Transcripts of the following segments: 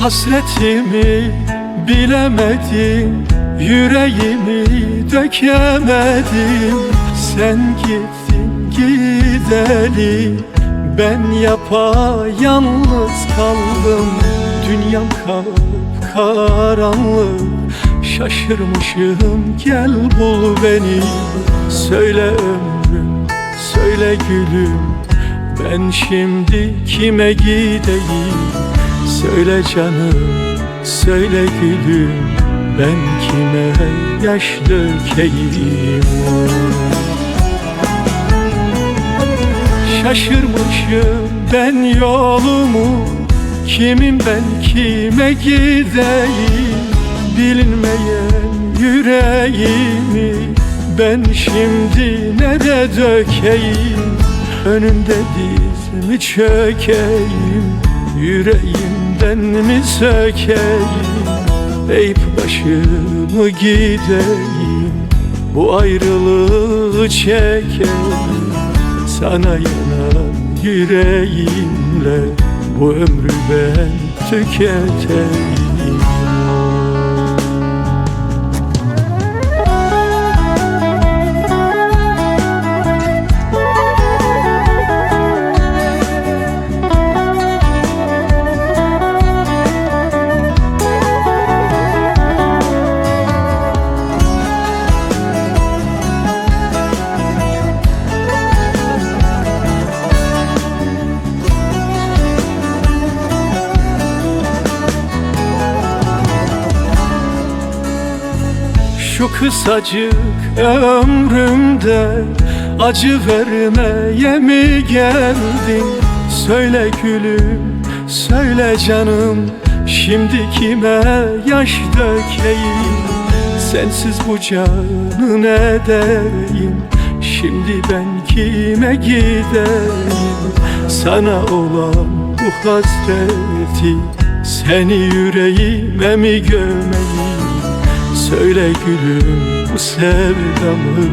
Hasretimi bilemedim, yüreğimi dökemedim. Sen gittin gideli, ben yapayalnız kaldım. Dünyam kapkaranlık, şaşırmışım, gel bul beni. Söyle ömrüm, söyle gülüm, ben şimdi kime gideyim? Söyle canım, söyle gülüm, ben kime yaş dökeyim? Şaşırmışım ben yolumu, kimim ben kime gideyim? Bilinmeyen yüreğimi ben şimdi nereye dökeyim? Önünde dizimi çökeyim, yüreğimden mi sökeyim? Eğip başımı gideyim, bu ayrılığı çekeyim. Sana yanan yüreğimle bu ömrü ben tüketeyim. Şu kısacık ömrümde acı vermeye mi geldin? Söyle gülüm, söyle canım, şimdi kime yaş dökeyim? Sensiz bu canı ne dereyim? Şimdi ben kime gideyim? Sana olan bu hasreti, seni yüreğime mi gömeyim? Söyle gülüm, bu sevdamı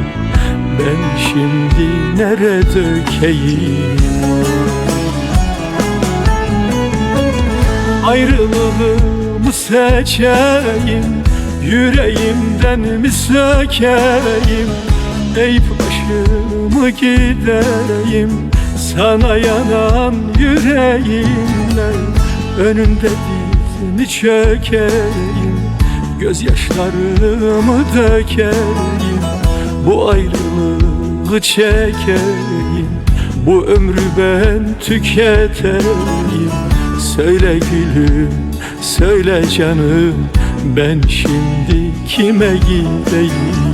ben şimdi nereye dökeyim? Ayrılığımı seçeyim, yüreğimden mi sökeyim? Eğip başımı gideyim, sana yanan yüreğimle önünde dizimi çökeyim. Gözyaşlarımı dökeyim, bu ayrılığı çekeyim, bu ömrü ben tüketeyim. Söyle gülüm, söyle canım, ben şimdi kime gideyim?